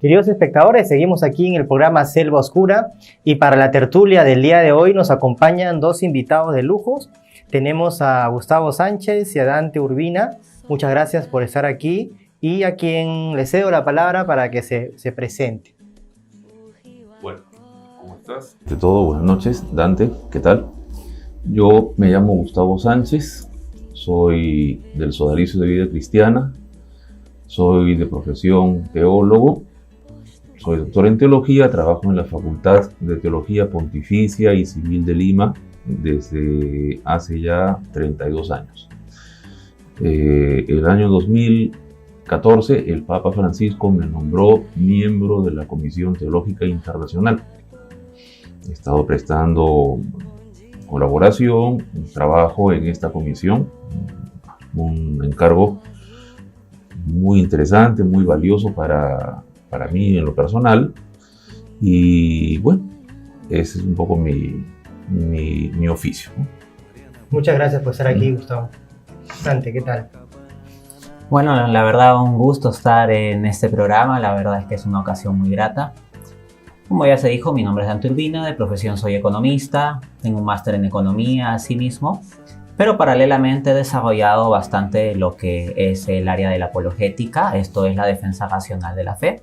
Queridos espectadores, seguimos aquí en el programa Selva Oscura y para la tertulia del día de hoy nos acompañan dos invitados de lujos. Tenemos a Gustavo Sánchez y a Dante Urbina. Muchas gracias por estar aquí y a quien le cedo la palabra para que se presente. Bueno, ¿cómo estás? De todo, buenas noches. Dante, ¿qué tal? Yo me llamo Gustavo Sánchez, soy del Sodalicio de Vida Cristiana, soy de profesión teólogo, soy doctor en teología, trabajo en la Facultad de Teología Pontificia y Civil de Lima desde hace ya 32 años. El año 2014 el Papa Francisco me nombró miembro de la Comisión Teológica Internacional. He estado prestando colaboración, trabajo en esta comisión, un encargo muy interesante, muy valioso para mí en lo personal, y bueno, ese es un poco mi oficio, ¿no? Muchas gracias por estar aquí, Gustavo. Dante, ¿qué tal? Bueno, la verdad, un gusto estar en este programa. La verdad es que es una ocasión muy grata. Como ya se dijo, mi nombre es Dante Urbina, de profesión soy economista, tengo un máster en economía asimismo, pero paralelamente he desarrollado bastante lo que es el área de la apologética, esto es la defensa racional de la fe.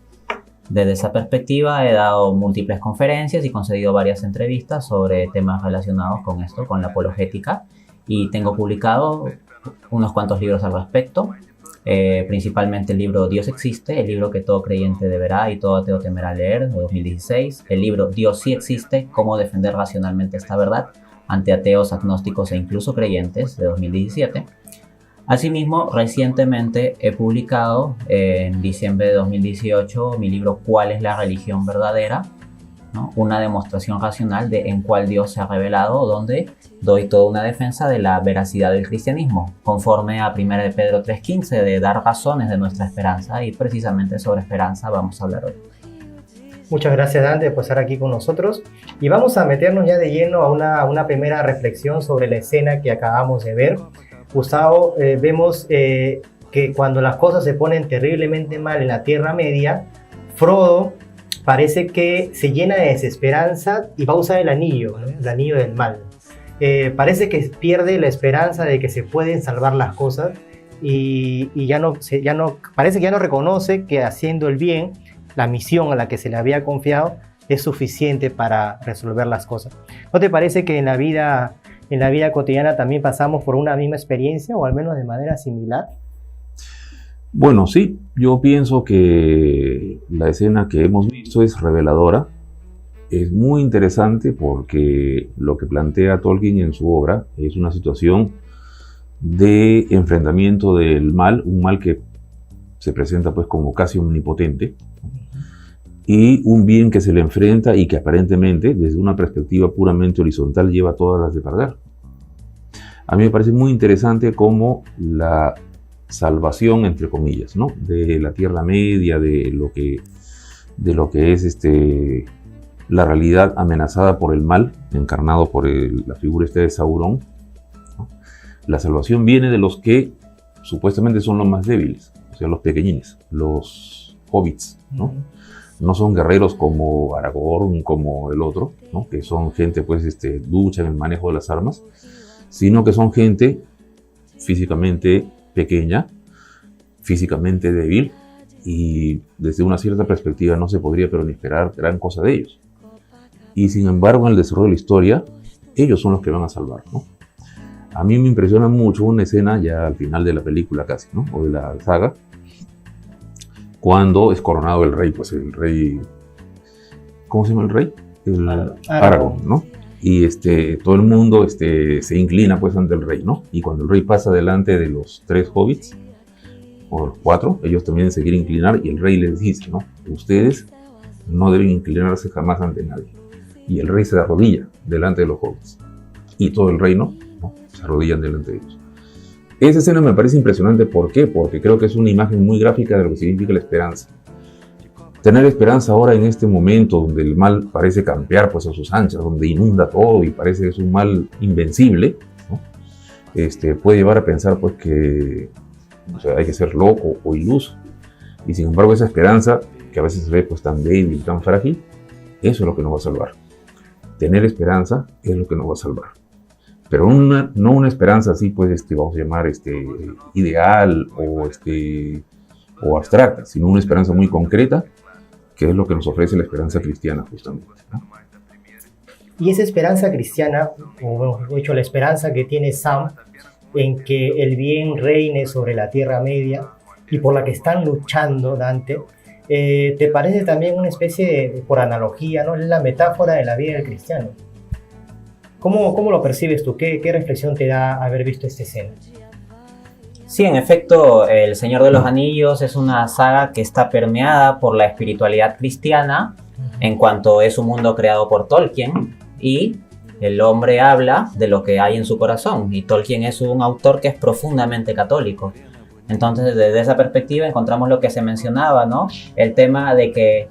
Desde esa perspectiva he dado múltiples conferencias y concedido varias entrevistas sobre temas relacionados con esto, con la apologética, y tengo publicado unos cuantos libros al respecto. Principalmente el libro Dios existe, el libro que todo creyente deberá y todo ateo temerá leer, de 2016. El libro Dios sí existe, cómo defender racionalmente esta verdad ante ateos, agnósticos e incluso creyentes, de 2017. Asimismo, recientemente he publicado en diciembre de 2018 mi libro ¿Cuál es la religión verdadera?, ¿no? Una demostración racional de en cuál Dios se ha revelado, donde doy toda una defensa de la veracidad del cristianismo, conforme a 1 de Pedro 3:15, de dar razones de nuestra esperanza, y precisamente sobre esperanza vamos a hablar hoy. Muchas gracias, Dante, por estar aquí con nosotros. Y vamos a meternos ya de lleno a una primera reflexión sobre la escena que acabamos de ver. Gustavo, vemos que cuando las cosas se ponen terriblemente mal en la Tierra Media, Frodo parece que se llena de desesperanza y va a usar el anillo, ¿no? El anillo del mal. Parece que pierde la esperanza de que se pueden salvar las cosas y parece que ya no reconoce que haciendo el bien, la misión a la que se le había confiado es suficiente para resolver las cosas. ¿No te parece que en la vida cotidiana también pasamos por una misma experiencia o al menos de manera similar? Bueno, sí, yo pienso que la escena que hemos visto es reveladora, es muy interesante porque lo que plantea Tolkien en su obra es una situación de enfrentamiento del mal, un mal que se presenta pues como casi omnipotente, y un bien que se le enfrenta y que aparentemente desde una perspectiva puramente horizontal lleva todas las de perder. A mí me parece muy interesante cómo la salvación, entre comillas, ¿no?, de la Tierra Media, de lo que es la realidad amenazada por el mal, encarnado por la figura de Sauron, ¿no? La salvación viene de los que supuestamente son los más débiles, o sea, los pequeñines, los hobbits, ¿no? No son guerreros como Aragorn, como el otro, ¿no?, que son gente pues ducha en el manejo de las armas, sino que son gente físicamente pequeña, físicamente débil, y desde una cierta perspectiva no se podría pero ni esperar gran cosa de ellos. Y sin embargo, en el desarrollo de la historia, ellos son los que van a salvar, ¿no? A mí me impresiona mucho una escena ya al final de la película casi, ¿no?, o de la saga, cuando es coronado el rey, pues el rey, ¿cómo se llama el rey? Aragorn, ¿no? Y todo el mundo se inclina pues ante el rey, ¿no? Y cuando el rey pasa delante de los 3 hobbits, o los 4, ellos también se quieren inclinar y el rey les dice, ¿no?, ustedes no deben inclinarse jamás ante nadie. Y el rey se arrodilla delante de los hobbits. Y todo el reino, ¿no?, se arrodillan delante de ellos. Esa escena me parece impresionante. ¿Por qué? Porque creo que es una imagen muy gráfica de lo que significa la esperanza. Tener esperanza ahora en este momento donde el mal parece campear pues a sus anchas, donde inunda todo y parece que es un mal invencible, ¿no?, puede llevar a pensar pues que hay que ser loco o iluso. Y sin embargo esa esperanza que a veces se ve pues tan débil, tan frágil, eso es lo que nos va a salvar. Tener esperanza es lo que nos va a salvar. Pero no una esperanza así, pues, vamos a llamar ideal o abstracta, sino una esperanza muy concreta, que es lo que nos ofrece la esperanza cristiana, justamente, ¿no? Y esa esperanza cristiana, o mejor dicho, la esperanza que tiene Sam en que el bien reine sobre la Tierra Media y por la que están luchando, Dante, ¿te parece también una especie de, por analogía, ¿no? Es la metáfora de la vida del cristiano? ¿Cómo lo percibes tú? ¿Qué reflexión te da haber visto esta escena? Sí, en efecto, El Señor de los Anillos es una saga que está permeada por la espiritualidad cristiana en cuanto es un mundo creado por Tolkien y el hombre habla de lo que hay en su corazón y Tolkien es un autor que es profundamente católico. Entonces, desde esa perspectiva encontramos lo que se mencionaba, ¿no? El tema de que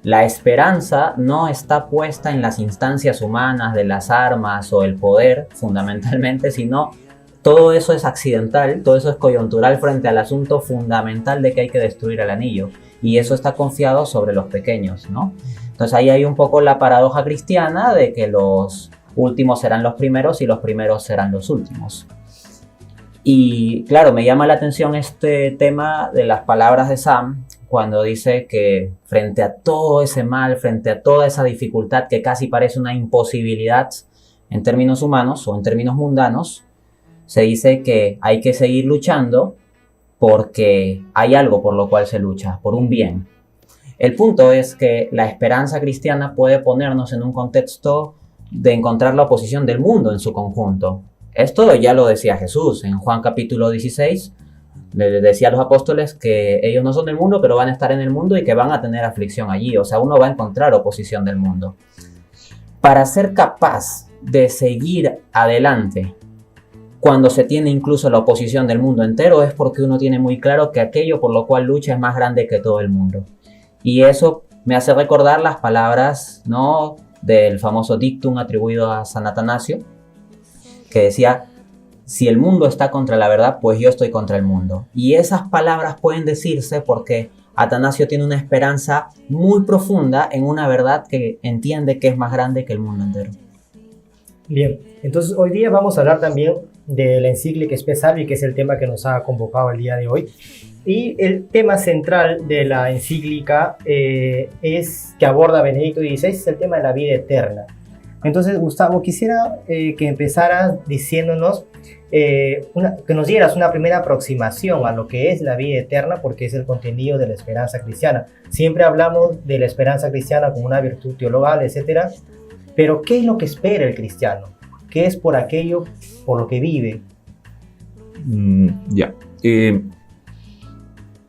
la esperanza no está puesta en las instancias humanas de las armas o el poder, fundamentalmente, sino todo eso es accidental, todo eso es coyuntural frente al asunto fundamental de que hay que destruir el anillo. Y eso está confiado sobre los pequeños, ¿no? Entonces ahí hay un poco la paradoja cristiana de que los últimos serán los primeros y los primeros serán los últimos. Y claro, me llama la atención este tema de las palabras de Sam cuando dice que frente a todo ese mal, frente a toda esa dificultad que casi parece una imposibilidad en términos humanos o en términos mundanos, se dice que hay que seguir luchando porque hay algo por lo cual se lucha, por un bien. El punto es que la esperanza cristiana puede ponernos en un contexto de encontrar la oposición del mundo en su conjunto. Esto ya lo decía Jesús en Juan capítulo 16. Le decía a los apóstoles que ellos no son del mundo, pero van a estar en el mundo y que van a tener aflicción allí. O sea, uno va a encontrar oposición del mundo. Para ser capaz de seguir adelante cuando se tiene incluso la oposición del mundo entero es porque uno tiene muy claro que aquello por lo cual lucha es más grande que todo el mundo. Y eso me hace recordar las palabras, ¿no?, del famoso dictum atribuido a San Atanasio, que decía: si el mundo está contra la verdad, pues yo estoy contra el mundo. Y esas palabras pueden decirse porque Atanasio tiene una esperanza muy profunda en una verdad que entiende que es más grande que el mundo entero. Bien, entonces hoy día vamos a hablar también de la encíclica Spe Salvi, que es el tema que nos ha convocado el día de hoy. Y el tema central de la encíclica es que aborda Benedicto XVI, es el tema de la vida eterna. Entonces, Gustavo, quisiera que empezaras diciéndonos, que nos dieras una primera aproximación a lo que es la vida eterna, porque es el contenido de la esperanza cristiana. Siempre hablamos de la esperanza cristiana como una virtud teologal, etc. Pero, ¿qué es lo que espera el cristiano? ¿Qué es por aquello por lo que vive?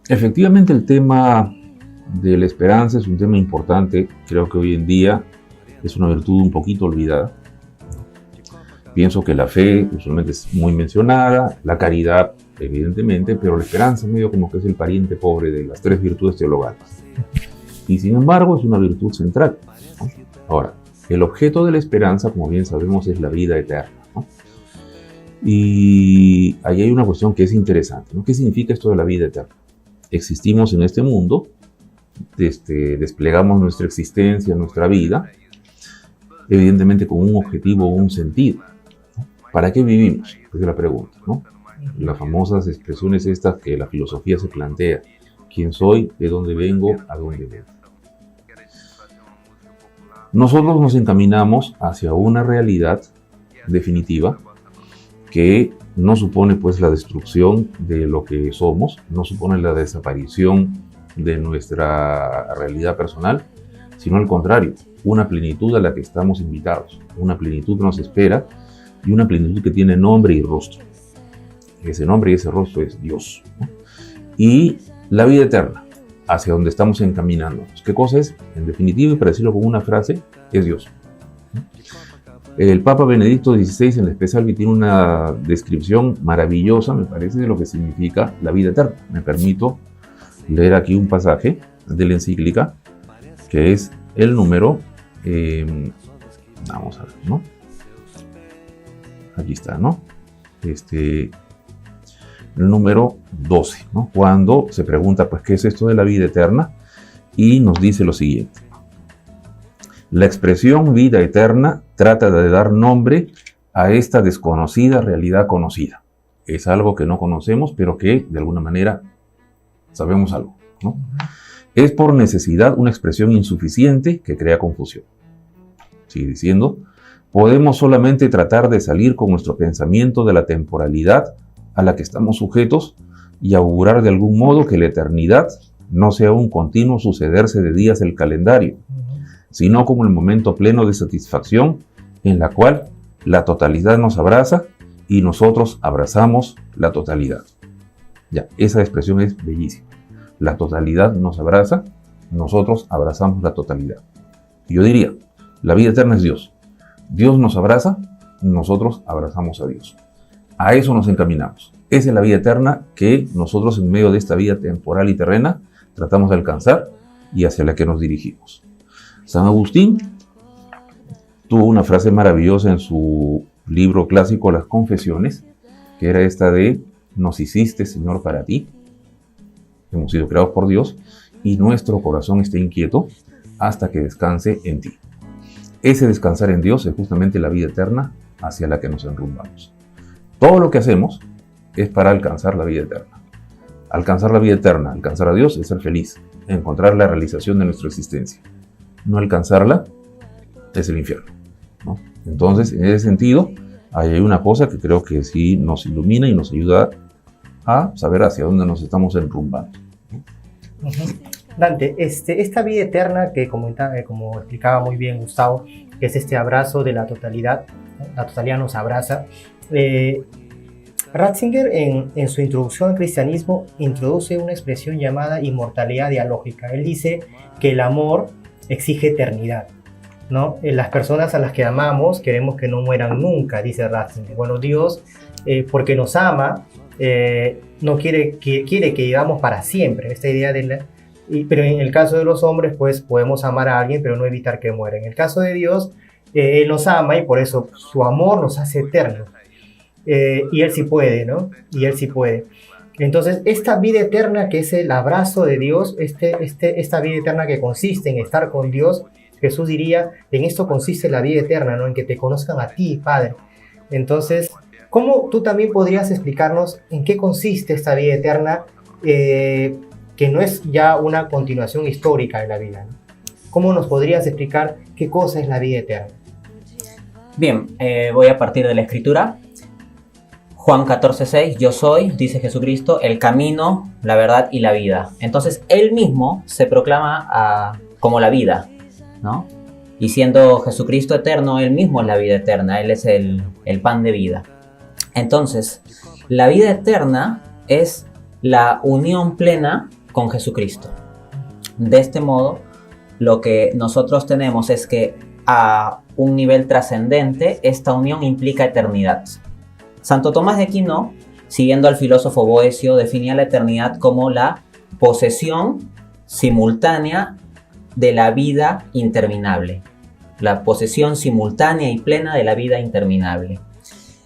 Efectivamente, el tema de la esperanza es un tema importante. Creo que hoy en día es una virtud un poquito olvidada. Pienso que la fe usualmente es muy mencionada, la caridad evidentemente, pero la esperanza medio como que es el pariente pobre de las tres virtudes teologales. Y sin embargo es una virtud central, ¿no? Ahora, el objeto de la esperanza, como bien sabemos, es la vida eterna, ¿no? Y ahí hay una cuestión que es interesante, ¿no? ¿Qué significa esto de la vida eterna? Existimos en este mundo, desplegamos nuestra existencia, nuestra vida, evidentemente con un objetivo o un sentido, ¿no? ¿Para qué vivimos? Esa es la pregunta, ¿no? Las famosas expresiones estas que la filosofía se plantea: ¿quién soy? ¿De dónde vengo? ¿A dónde voy? Nosotros nos encaminamos hacia una realidad definitiva que no supone pues la destrucción de lo que somos, no supone la desaparición de nuestra realidad personal, sino al contrario, una plenitud a la que estamos invitados, una plenitud que nos espera y una plenitud que tiene nombre y rostro. Ese nombre y ese rostro es Dios, ¿no? Y la vida eterna, hacia donde estamos encaminándonos. ¿Qué cosa es? En definitiva, y para decirlo con una frase, es Dios. El Papa Benedicto XVI en la Spe Salvi tiene una descripción maravillosa, me parece, de lo que significa la vida eterna. Me permito leer aquí un pasaje de la encíclica, que es el número, vamos a ver, ¿no? Aquí está, ¿no? El número 12, ¿no? Cuando se pregunta, pues, ¿qué es esto de la vida eterna? y nos dice lo siguiente. La expresión vida eterna trata de dar nombre a esta desconocida realidad conocida. Es algo que no conocemos, pero que de alguna manera sabemos algo, ¿no? Es por necesidad una expresión insuficiente que crea confusión. Sigue diciendo, podemos solamente tratar de salir con nuestro pensamiento de la temporalidad a la que estamos sujetos y augurar de algún modo que la eternidad no sea un continuo sucederse de días del calendario, sino como el momento pleno de satisfacción en la cual la totalidad nos abraza y nosotros abrazamos la totalidad. Ya, esa expresión es bellísima. La totalidad nos abraza, nosotros abrazamos la totalidad. Y yo diría, la vida eterna es Dios. Dios nos abraza, nosotros abrazamos a Dios. A eso nos encaminamos. Esa es la vida eterna que nosotros en medio de esta vida temporal y terrena tratamos de alcanzar y hacia la que nos dirigimos. San Agustín tuvo una frase maravillosa en su libro clásico Las Confesiones, que era esta de: nos hiciste, Señor, para ti. Hemos sido creados por Dios y nuestro corazón está inquieto hasta que descanse en ti. Ese descansar en Dios es justamente la vida eterna hacia la que nos enrumbamos. Todo lo que hacemos es para alcanzar la vida eterna. Alcanzar la vida eterna, alcanzar a Dios es ser feliz, encontrar la realización de nuestra existencia. No alcanzarla es el infierno, ¿no? Entonces, en ese sentido, hay una cosa que creo que sí nos ilumina y nos ayuda a saber hacia dónde nos estamos enrumbando. Dante, esta vida eterna que como explicaba muy bien Gustavo, que es este abrazo de la totalidad, ¿no? La totalidad nos abraza. Ratzinger en su introducción al cristianismo introduce una expresión llamada inmortalidad dialógica. Él dice que el amor exige eternidad, ¿no? Las personas a las que amamos queremos que no mueran nunca, dice Ratzinger. Bueno, Dios, porque nos ama, no quiere que vivamos para siempre. Esta idea pero en el caso de los hombres, pues podemos amar a alguien, pero no evitar que muera. En el caso de Dios, Él nos ama y por eso su amor nos hace eternos. Y Él sí puede, ¿no? Y Él sí puede. Entonces, esta vida eterna que es el abrazo de Dios, esta vida eterna que consiste en estar con Dios, Jesús diría, en esto consiste la vida eterna, ¿no? En que te conozcan a ti, Padre. Entonces, ¿cómo tú también podrías explicarnos en qué consiste esta vida eterna, que no es ya una continuación histórica de la vida, ¿no? ¿Cómo nos podrías explicar qué cosa es la vida eterna? Bien, voy a partir de la Escritura. Juan 14:6, yo soy, dice Jesucristo, el camino, la verdad y la vida. Entonces, Él mismo se proclama como la vida, ¿no? Y siendo Jesucristo eterno, Él mismo es la vida eterna, Él es el pan de vida. Entonces, la vida eterna es la unión plena con Jesucristo. De este modo, lo que nosotros tenemos es que a un nivel trascendente, esta unión implica eternidad. Santo Tomás de Aquino, siguiendo al filósofo Boecio, definía la eternidad como la posesión simultánea de la vida interminable. La posesión simultánea y plena de la vida interminable.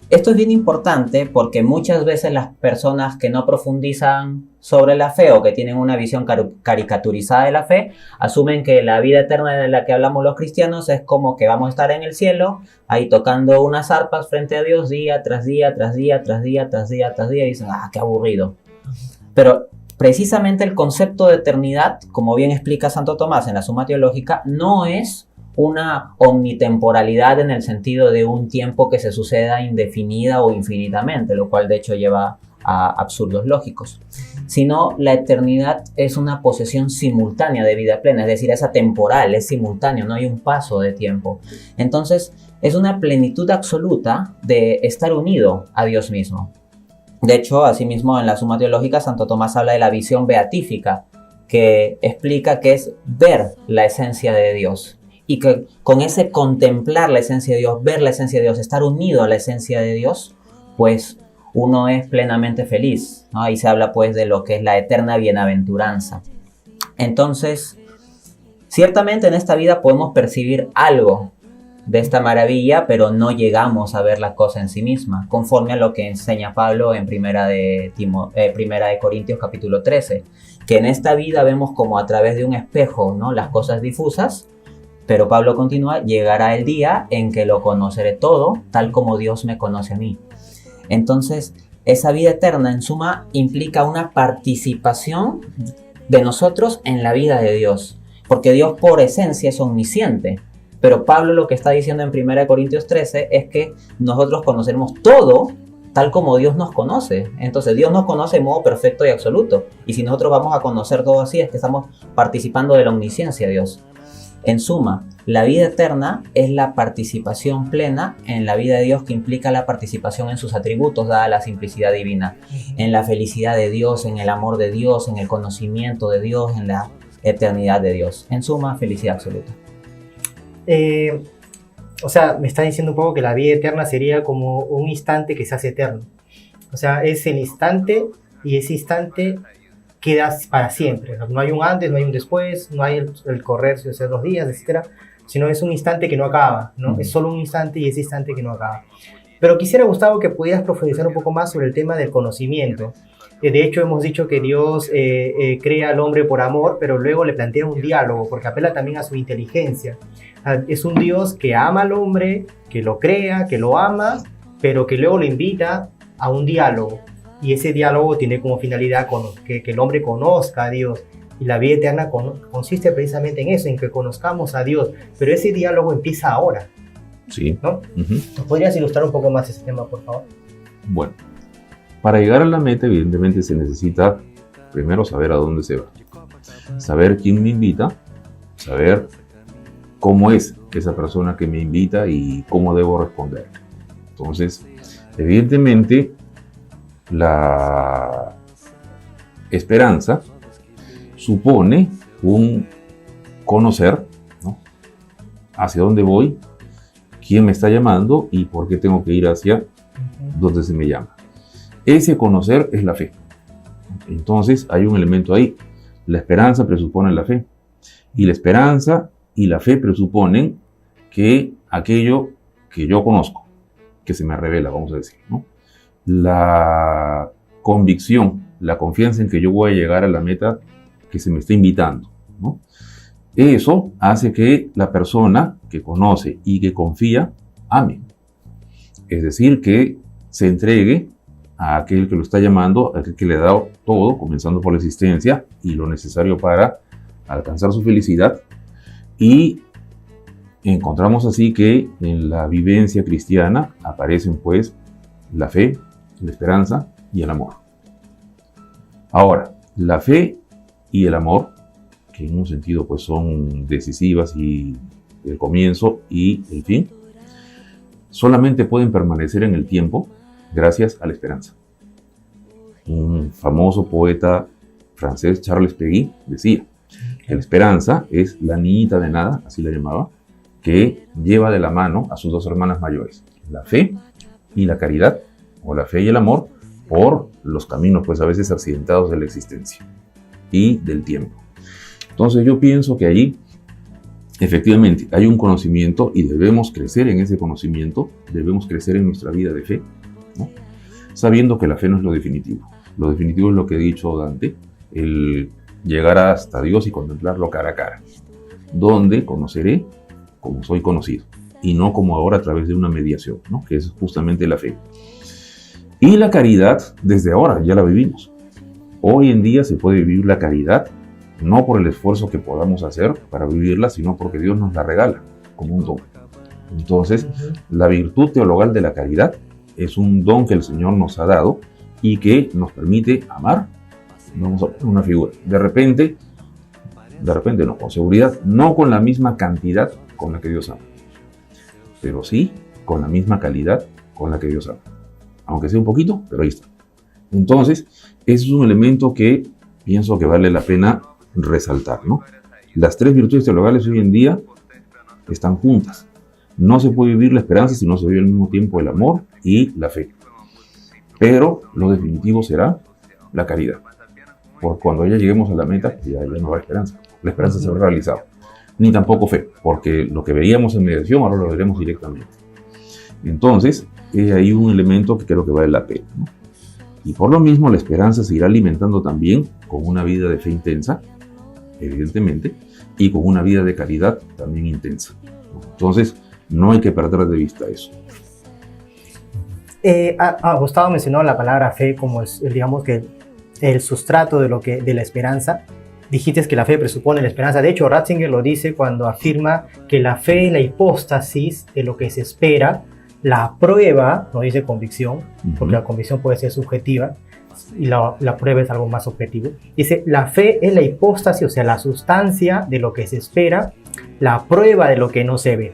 Esto es bien importante porque muchas veces las personas que no profundizan sobre la fe o que tienen una visión caricaturizada de la fe, asumen que la vida eterna de la que hablamos los cristianos es como que vamos a estar en el cielo, ahí tocando unas arpas frente a Dios día tras día, tras día, tras día, tras día, tras día, y dicen, qué aburrido. Pero precisamente el concepto de eternidad, como bien explica Santo Tomás en la Suma Teológica, no es una omnitemporalidad en el sentido de un tiempo que se suceda indefinida o infinitamente, lo cual de hecho lleva a absurdos lógicos, sino la eternidad es una posesión simultánea de vida plena, es decir, es atemporal, es simultáneo, no hay un paso de tiempo. Entonces es una plenitud absoluta de estar unido a Dios mismo. De hecho, asimismo en la Suma Teológica Santo Tomás habla de la visión beatífica, que explica que es ver la esencia de Dios. Y que con ese contemplar la esencia de Dios, ver la esencia de Dios, estar unido a la esencia de Dios, pues uno es plenamente feliz, ¿no? Ahí se habla pues de lo que es la eterna bienaventuranza. Entonces, ciertamente en esta vida podemos percibir algo de esta maravilla, pero no llegamos a ver la cosa en sí misma, conforme a lo que enseña Pablo en Primera de Corintios capítulo 13, que en esta vida vemos como a través de un espejo, ¿no?, las cosas difusas, pero Pablo continúa: llegará el día en que lo conoceré todo, tal como Dios me conoce a mí. Entonces, esa vida eterna, en suma, implica una participación de nosotros en la vida de Dios, porque Dios por esencia es omnisciente. Pero Pablo lo que está diciendo en 1 Corintios 13 es que nosotros conoceremos todo tal como Dios nos conoce. Entonces Dios nos conoce de modo perfecto y absoluto. Y si nosotros vamos a conocer todo así, es que estamos participando de la omnisciencia de Dios. En suma, la vida eterna es la participación plena en la vida de Dios, que implica la participación en sus atributos, dada la simplicidad divina, en la felicidad de Dios, en el amor de Dios, en el conocimiento de Dios, en la eternidad de Dios. En suma, felicidad absoluta. O sea, me está diciendo un poco que la vida eterna sería como un instante que se hace eterno. O sea, es el instante, y ese instante queda para siempre. No hay un antes, no hay un después, no hay el correr de los días, etcétera, sino es un instante que no acaba, ¿no? Es solo un instante, y ese instante que no acaba. Pero quisiera, Gustavo, que pudieras profundizar un poco más sobre el tema del conocimiento. De hecho, hemos dicho que Dios crea al hombre por amor, pero luego le plantea un diálogo, porque apela también a su inteligencia. Es un Dios que ama al hombre, que lo crea, que lo ama, pero que luego lo invita a un diálogo. Y ese diálogo tiene como finalidad que el hombre conozca a Dios. Y la vida eterna consiste precisamente en eso, en que conozcamos a Dios. Pero ese diálogo empieza ahora. Sí. ¿No? ¿Nos podrías ilustrar un poco más ese tema, por favor? Bueno, para llegar a la meta, evidentemente se necesita primero saber a dónde se va. Saber quién me invita, saber cómo es esa persona que me invita y cómo debo responder. Entonces, evidentemente, la esperanza supone un conocer, ¿no?, hacia dónde voy, quién me está llamando y por qué tengo que ir hacia donde se me llama. Ese conocer es la fe. Entonces hay un elemento ahí. La esperanza presupone la fe. Y la esperanza y la fe presuponen que aquello que yo conozco, que se me revela, vamos a decir, ¿no?, la convicción, la confianza en que yo voy a llegar a la meta que se me está invitando, ¿no? Eso hace que la persona que conoce y que confía ame. Es decir, que se entregue a aquel que lo está llamando, a aquel que le ha dado todo, comenzando por la existencia y lo necesario para alcanzar su felicidad. Y encontramos así que en la vivencia cristiana aparecen pues la fe, la esperanza y el amor. Ahora, la fe y el amor, que en un sentido pues son decisivas y el comienzo y el fin, solamente pueden permanecer en el tiempo gracias a la esperanza. Un famoso poeta francés, Charles Péguy, decía que la esperanza es la niñita de nada, así la llamaba, que lleva de la mano a sus dos hermanas mayores, la fe y la caridad, o la fe y el amor, por los caminos pues a veces accidentados de la existencia y del tiempo. Entonces yo pienso que allí efectivamente hay un conocimiento y debemos crecer en ese conocimiento, debemos crecer en nuestra vida de fe, ¿no?, sabiendo que la fe no es lo definitivo. Lo definitivo es lo que he dicho Dante, el llegar hasta Dios y contemplarlo cara a cara, donde conoceré como soy conocido y no como ahora a través de una mediación, ¿no?, que es justamente la fe. Y la caridad, desde ahora ya la vivimos. Hoy en día se puede vivir la caridad no por el esfuerzo que podamos hacer para vivirla, sino porque Dios nos la regala como un don. Entonces, la virtud teologal de la caridad es un don que el Señor nos ha dado y que nos permite amar. Vamos a poner una figura. De repente no, con seguridad, no con la misma cantidad con la que Dios ama, pero sí con la misma calidad con la que Dios ama. Aunque sea un poquito, pero ahí está. Entonces, ese es un elemento que pienso que vale la pena resaltar, ¿no? Las tres virtudes teologales hoy en día están juntas. No se puede vivir la esperanza si no se vive al mismo tiempo el amor y la fe. Pero lo definitivo será la caridad. Porque cuando ya lleguemos a la meta, ya no habrá esperanza. La esperanza se habrá realizado. ni tampoco fe, porque lo que veíamos en mediación ahora lo veremos directamente. Entonces, hay un elemento que creo que vale la pena, ¿no? Y por lo mismo la esperanza se irá alimentando también con una vida de fe intensa, evidentemente, y con una vida de caridad también intensa, ¿no? Entonces, no hay que perder de vista eso. Gustavo mencionó la palabra fe como digamos que el sustrato de la esperanza. Dijiste que la fe presupone la esperanza. De hecho, Ratzinger lo dice cuando afirma que la fe es la hipóstasis de lo que se espera. La prueba, no dice convicción, porque la convicción puede ser subjetiva y la prueba es algo más objetivo. Dice, la fe es la hipóstasis, o sea, la sustancia de lo que se espera, la prueba de lo que no se ve.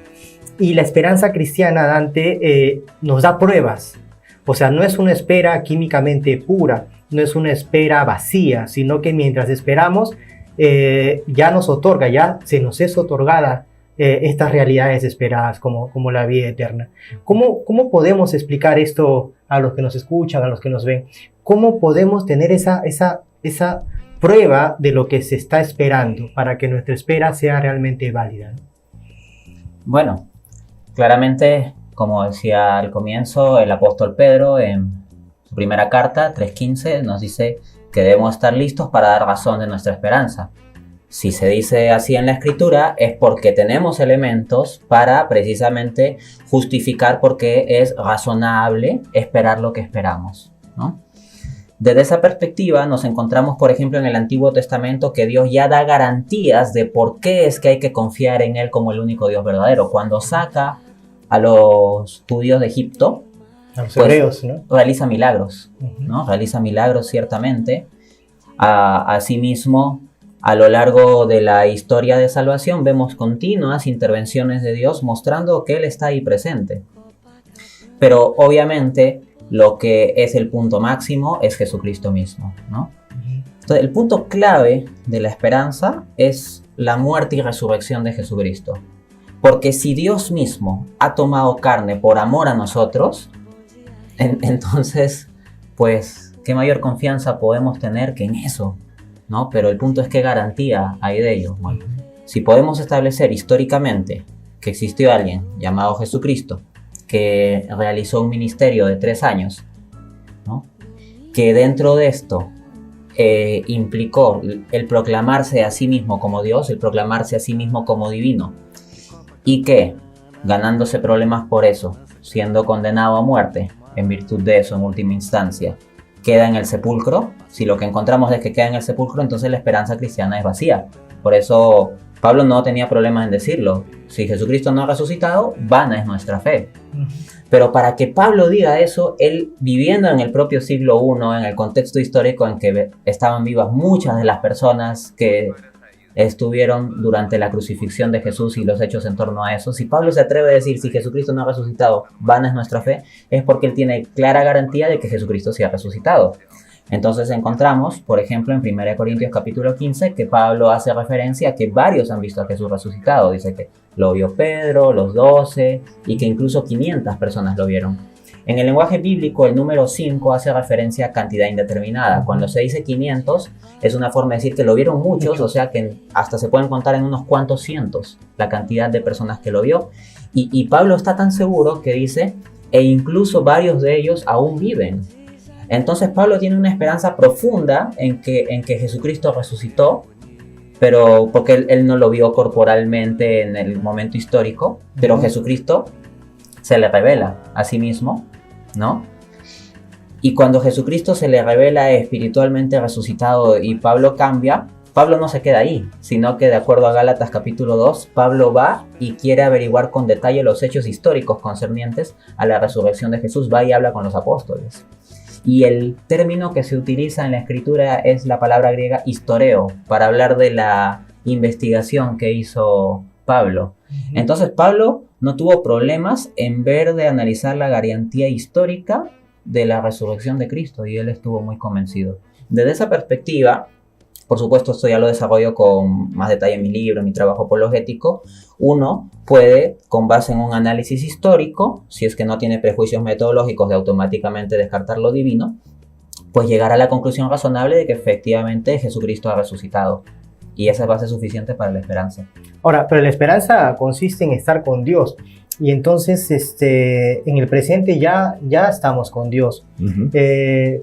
Y la esperanza cristiana, Dante, nos da pruebas. O sea, no es una espera químicamente pura, no es una espera vacía, sino que mientras esperamos, ya nos otorga, ya se nos es otorgada estas realidades esperadas como la vida eterna. ¿Cómo podemos explicar esto a los que nos escuchan, a los que nos ven? ¿Cómo podemos tener esa prueba de lo que se está esperando para que nuestra espera sea realmente válida, ¿no? Bueno, claramente, como decía al comienzo, el apóstol Pedro en su primera carta, 3:15, nos dice que debemos estar listos para dar razón de nuestra esperanza. Si se dice así en la Escritura, es porque tenemos elementos para precisamente justificar por qué es razonable esperar lo que esperamos, ¿no? Desde esa perspectiva nos encontramos, por ejemplo, en el Antiguo Testamento que Dios ya da garantías de por qué es que hay que confiar en Él como el único Dios verdadero. Cuando saca a los judíos de Egipto, a los hebreos, ¿no? Realiza milagros, ¿no? Realiza milagros ciertamente. Asimismo, a lo largo de la historia de salvación vemos continuas intervenciones de Dios mostrando que Él está ahí presente. Pero obviamente lo que es el punto máximo es Jesucristo mismo, ¿no? Entonces, el punto clave de la esperanza es la muerte y resurrección de Jesucristo. Porque si Dios mismo ha tomado carne por amor a nosotros, entonces, pues, ¿qué mayor confianza podemos tener que en eso? ¿No? Pero el punto es qué garantía hay de ello. Bueno, si podemos establecer históricamente que existió alguien llamado Jesucristo que realizó un ministerio de 3 años, ¿no? Que dentro de esto implicó el proclamarse a sí mismo como Dios, el proclamarse a sí mismo como divino, y que, ganándose problemas por eso, siendo condenado a muerte en virtud de eso en última instancia, queda en el sepulcro. Si lo que encontramos es que queda en el sepulcro, entonces la esperanza cristiana es vacía. Por eso Pablo no tenía problemas en decirlo. Si Jesucristo no ha resucitado, vana es nuestra fe. Pero para que Pablo diga eso, él viviendo en el propio siglo I, en el contexto histórico en que estaban vivas muchas de las personas que estuvieron durante la crucifixión de Jesús y los hechos en torno a eso, si Pablo se atreve a decir si Jesucristo no ha resucitado, vana es nuestra fe, es porque él tiene clara garantía de que Jesucristo sí ha resucitado. Entonces encontramos, por ejemplo, en 1 Corintios capítulo 15, que Pablo hace referencia a que varios han visto a Jesús resucitado. Dice que lo vio Pedro, los 12, y que incluso 500 personas lo vieron. En el lenguaje bíblico, el número 5 hace referencia a cantidad indeterminada. Cuando se dice 500, es una forma de decir que lo vieron muchos, o sea que hasta se pueden contar en unos cuantos cientos la cantidad de personas que lo vio. Y Pablo está tan seguro que dice, e incluso varios de ellos aún viven. Entonces Pablo tiene una esperanza profunda en que Jesucristo resucitó, pero porque él no lo vio corporalmente en el momento histórico, pero Jesucristo se le revela a sí mismo, ¿no? Y cuando Jesucristo se le revela espiritualmente resucitado y Pablo cambia, Pablo no se queda ahí, sino que de acuerdo a Gálatas capítulo 2, Pablo va y quiere averiguar con detalle los hechos históricos concernientes a la resurrección de Jesús, va y habla con los apóstoles. Y el término que se utiliza en la escritura es la palabra griega historeo, para hablar de la investigación que hizo Pablo. Entonces Pablo no tuvo problemas en ver de analizar la garantía histórica de la resurrección de Cristo, y él estuvo muy convencido. Desde esa perspectiva, por supuesto esto ya lo desarrollo con más detalle en mi libro, en mi trabajo apologético, uno puede, con base en un análisis histórico, si es que no tiene prejuicios metodológicos de automáticamente descartar lo divino, pues llegar a la conclusión razonable de que efectivamente Jesucristo ha resucitado. y esa va a ser suficiente para la esperanza. Ahora, pero la esperanza consiste en estar con Dios. Y entonces en el presente ya estamos con Dios. Ujú.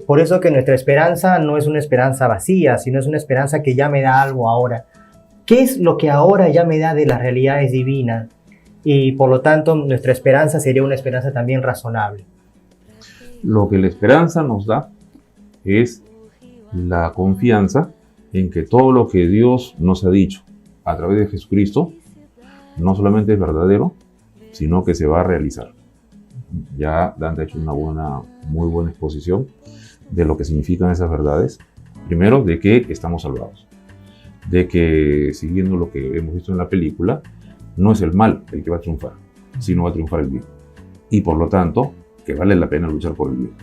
Por eso que nuestra esperanza no es una esperanza vacía, sino es una esperanza que ya me da algo ahora. ¿Qué es lo que ahora ya me da de las realidades divinas? Y por lo tanto nuestra esperanza sería una esperanza también razonable. Lo que la esperanza nos da es la confianza en que todo lo que Dios nos ha dicho a través de Jesucristo no solamente es verdadero, sino que se va a realizar. Ya Dante ha hecho una muy buena exposición de lo que significan esas verdades. Primero, de que estamos salvados. De que, siguiendo lo que hemos visto en la película, no es el mal el que va a triunfar, sino va a triunfar el bien. Y por lo tanto, que vale la pena luchar por el bien.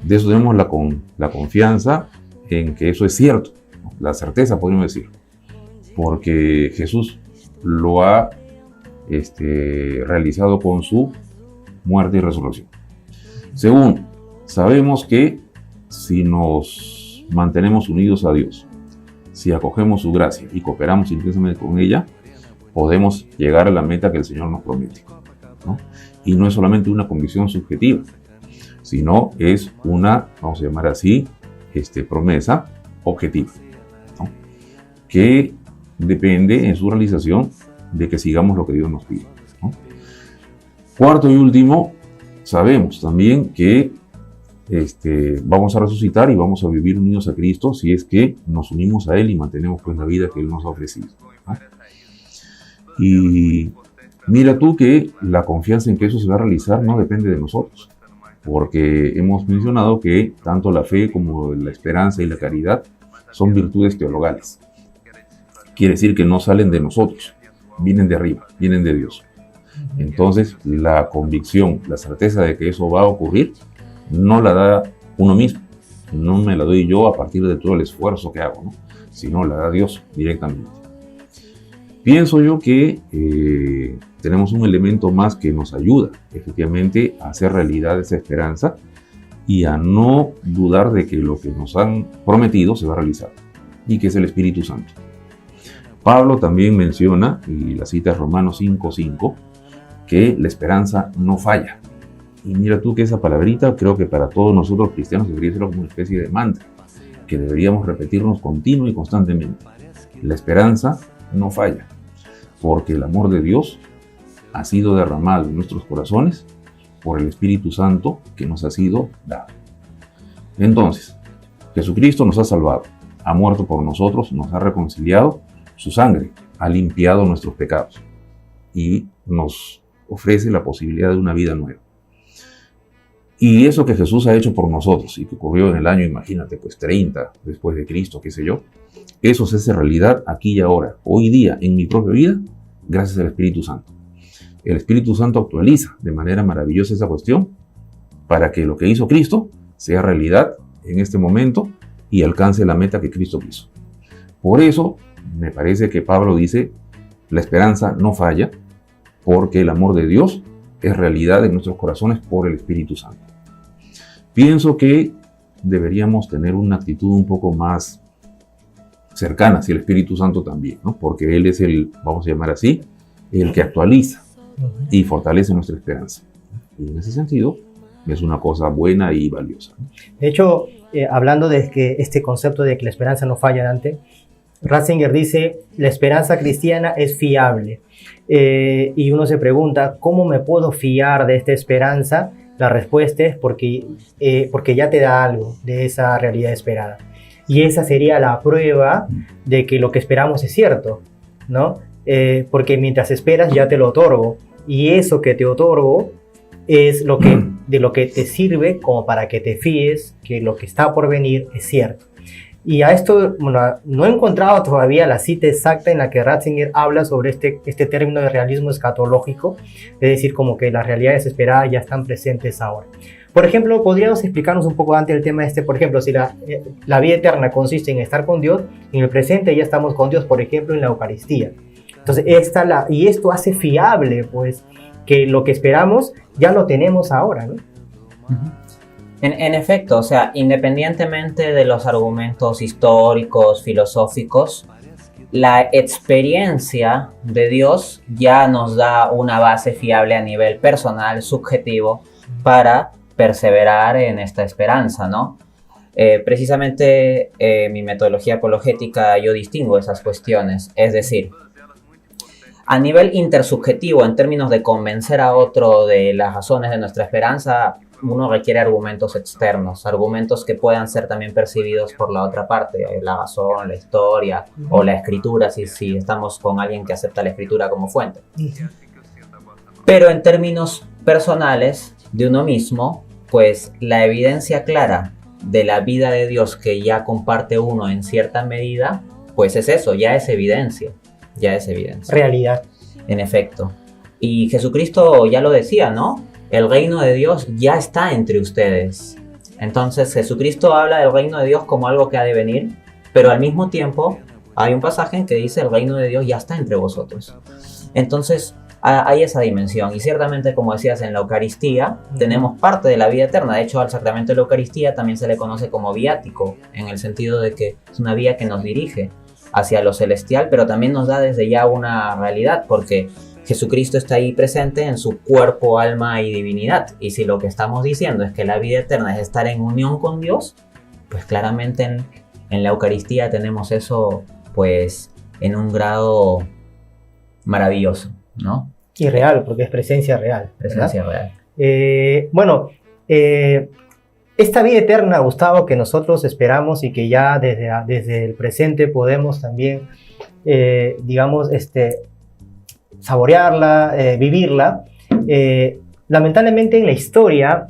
De eso tenemos la confianza en que eso es cierto. La certeza, podríamos decir. Porque Jesús lo ha realizado con su muerte y resurrección. Segundo, sabemos que si nos mantenemos unidos a Dios, si acogemos su gracia y cooperamos intensamente con ella, podemos llegar a la meta que el Señor nos promete, ¿no? Y no es solamente una convicción subjetiva, sino es una, vamos a llamar así, promesa objetiva, ¿no? Que depende en su realización de que sigamos lo que Dios nos pide, ¿no? Cuarto y último, sabemos también que vamos a resucitar y vamos a vivir unidos a Cristo si es que nos unimos a Él y mantenemos pues la vida que Él nos ha ofrecido, ¿no? Y mira tú que la confianza en que eso se va a realizar no depende de nosotros, porque hemos mencionado que tanto la fe como la esperanza y la caridad son virtudes teologales. Quiere decir que no salen de nosotros, vienen de arriba, vienen de Dios. Entonces, la convicción, la certeza de que eso va a ocurrir, no la da uno mismo, no me la doy yo a partir de todo el esfuerzo que hago, ¿no? Sino la da Dios directamente. Pienso yo que tenemos un elemento más que nos ayuda efectivamente a hacer realidad esa esperanza y a no dudar de que lo que nos han prometido se va a realizar, y que es el Espíritu Santo. Pablo también menciona, y la cita es Romanos 5:5, que la esperanza no falla. Y mira tú que esa palabrita creo que para todos nosotros cristianos debería ser como una especie de mantra, que deberíamos repetirnos continuo y constantemente. La esperanza no falla, porque el amor de Dios ha sido derramado en nuestros corazones por el Espíritu Santo que nos ha sido dado. Entonces, Jesucristo nos ha salvado, ha muerto por nosotros, nos ha reconciliado, su sangre ha limpiado nuestros pecados y nos ofrece la posibilidad de una vida nueva. Y eso que Jesús ha hecho por nosotros y que ocurrió en el año, imagínate, pues 30 después de Cristo, qué sé yo, eso se hace realidad aquí y ahora, hoy día, en mi propia vida, gracias al Espíritu Santo. El Espíritu Santo actualiza de manera maravillosa esa cuestión para que lo que hizo Cristo sea realidad en este momento y alcance la meta que Cristo quiso. Por eso, me parece que Pablo dice, la esperanza no falla, porque el amor de Dios es realidad en nuestros corazones por el Espíritu Santo. Pienso que deberíamos tener una actitud un poco más cercana hacia el Espíritu Santo también, ¿no? Porque Él es el, vamos a llamar así, el que actualiza y fortalece nuestra esperanza. Y en ese sentido, es una cosa buena y valiosa, ¿no? De hecho, hablando de que este concepto de que la esperanza no falla, Dante, Ratzinger dice, la esperanza cristiana es fiable. Y uno se pregunta, ¿cómo me puedo fiar de esta esperanza? La respuesta es porque ya te da algo de esa realidad esperada. Y esa sería la prueba de que lo que esperamos es cierto, ¿no? Porque mientras esperas ya te lo otorgo. Y eso que te otorgo es de lo que te sirve como para que te fíes que lo que está por venir es cierto. Y a esto, bueno, no he encontrado todavía la cita exacta en la que Ratzinger habla sobre este término de realismo escatológico, es decir, como que las realidades esperadas ya están presentes ahora. Por ejemplo, ¿podríamos explicarnos un poco antes el tema por ejemplo, si la vida eterna consiste en estar con Dios, en el presente ya estamos con Dios, por ejemplo, en la Eucaristía? Entonces, y esto hace fiable, pues, que lo que esperamos ya lo tenemos ahora, ¿no? Uh-huh. En efecto, o sea, independientemente de los argumentos históricos, filosóficos, la experiencia de Dios ya nos da una base fiable a nivel personal, subjetivo, para perseverar en esta esperanza, ¿no? Precisamente mi metodología apologética yo distingo esas cuestiones, es decir, a nivel intersubjetivo, en términos de convencer a otro de las razones de nuestra esperanza, uno requiere argumentos externos, argumentos que puedan ser también percibidos por la otra parte, la razón, la historia o la escritura, si estamos con alguien que acepta la escritura como fuente. Pero en términos personales de uno mismo, pues la evidencia clara de la vida de Dios que ya comparte uno en cierta medida, pues es eso, ya es evidencia. Realidad. En efecto. Y Jesucristo ya lo decía, ¿no? El reino de Dios ya está entre ustedes. Entonces Jesucristo habla del reino de Dios como algo que ha de venir, pero al mismo tiempo hay un pasaje en que dice el reino de Dios ya está entre vosotros. Entonces hay esa dimensión, y ciertamente, como decías, en la Eucaristía tenemos parte de la vida eterna. De hecho, al sacramento de la Eucaristía también se le conoce como viático, en el sentido de que es una vía que nos dirige hacia lo celestial, pero también nos da desde ya una realidad, porque Jesucristo está ahí presente en su cuerpo, alma y divinidad. Y si lo que estamos diciendo es que la vida eterna es estar en unión con Dios, pues claramente en la Eucaristía tenemos eso pues en un grado maravilloso, ¿no? Y real, porque es presencia real. Presencia real. Esta vida eterna, Gustavo, que nosotros esperamos y que ya desde el presente podemos también, saborearla, vivirla, lamentablemente en la historia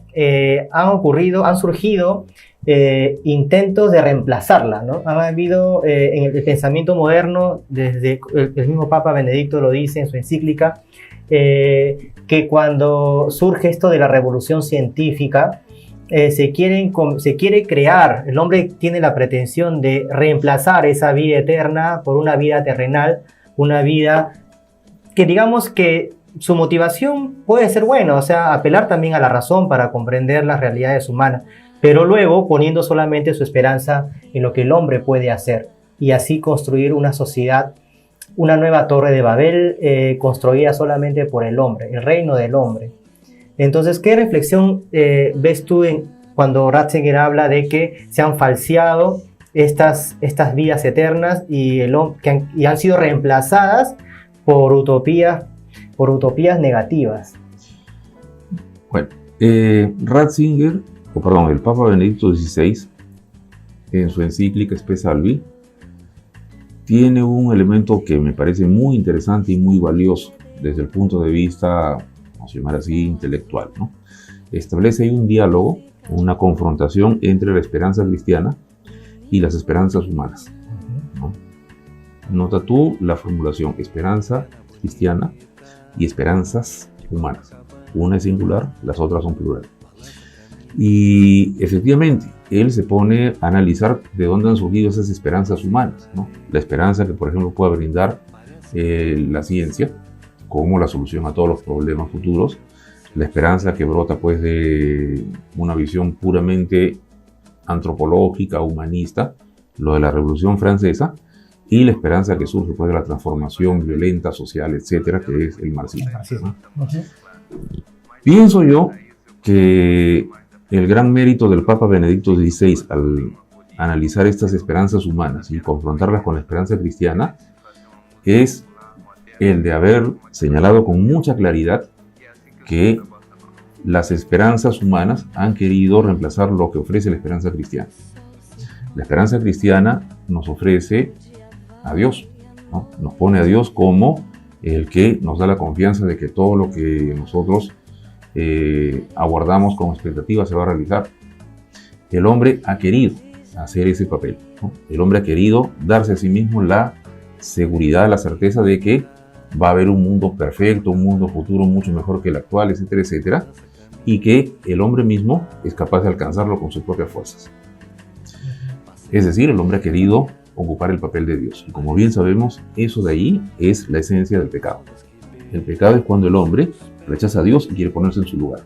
han surgido intentos de reemplazarla, ¿no? Ha habido en el pensamiento moderno, desde el mismo Papa Benedicto lo dice en su encíclica, que cuando surge esto de la revolución científica, se quiere crear, el hombre tiene la pretensión de reemplazar esa vida eterna por una vida terrenal, una vida que digamos que su motivación puede ser buena, o sea, apelar también a la razón para comprender las realidades humanas, pero luego poniendo solamente su esperanza en lo que el hombre puede hacer y así construir una sociedad, una nueva torre de Babel construida solamente por el hombre, el reino del hombre. Entonces, ¿qué reflexión ves tú cuando Ratzinger habla de que se han falseado estas vidas eternas y han sido reemplazadas por utopías negativas? Bueno, Ratzinger, el Papa Benedicto XVI, en su encíclica Spe Salvi, tiene un elemento que me parece muy interesante y muy valioso desde el punto de vista, vamos a llamar así, intelectual, ¿no? Establece ahí un diálogo, una confrontación entre la esperanza cristiana y las esperanzas humanas, ¿no? Nota tú la formulación: esperanza cristiana y esperanzas humanas. Una es singular, las otras son plural. Y efectivamente, él se pone a analizar de dónde han surgido esas esperanzas humanas, ¿no? La esperanza que, por ejemplo, puede brindar la ciencia como la solución a todos los problemas futuros, la esperanza que brota pues de una visión puramente antropológica, humanista, lo de la Revolución Francesa, y la esperanza que surge pues de la transformación violenta, social, etcétera, que es el marxismo, ¿no? Pienso yo que el gran mérito del Papa Benedicto XVI al analizar estas esperanzas humanas y confrontarlas con la esperanza cristiana es el de haber señalado con mucha claridad que las esperanzas humanas han querido reemplazar lo que ofrece la esperanza cristiana. La esperanza cristiana nos ofrece a Dios, ¿no? Nos pone a Dios como el que nos da la confianza de que todo lo que nosotros aguardamos con expectativa se va a realizar. El hombre ha querido hacer ese papel, ¿no? El hombre ha querido darse a sí mismo la seguridad, la certeza de que va a haber un mundo perfecto, un mundo futuro mucho mejor que el actual, etcétera, etcétera, y que el hombre mismo es capaz de alcanzarlo con sus propias fuerzas. Es decir, el hombre ha querido ocupar el papel de Dios. Y como bien sabemos, eso de ahí es la esencia del pecado. El pecado es cuando el hombre rechaza a Dios y quiere ponerse en su lugar.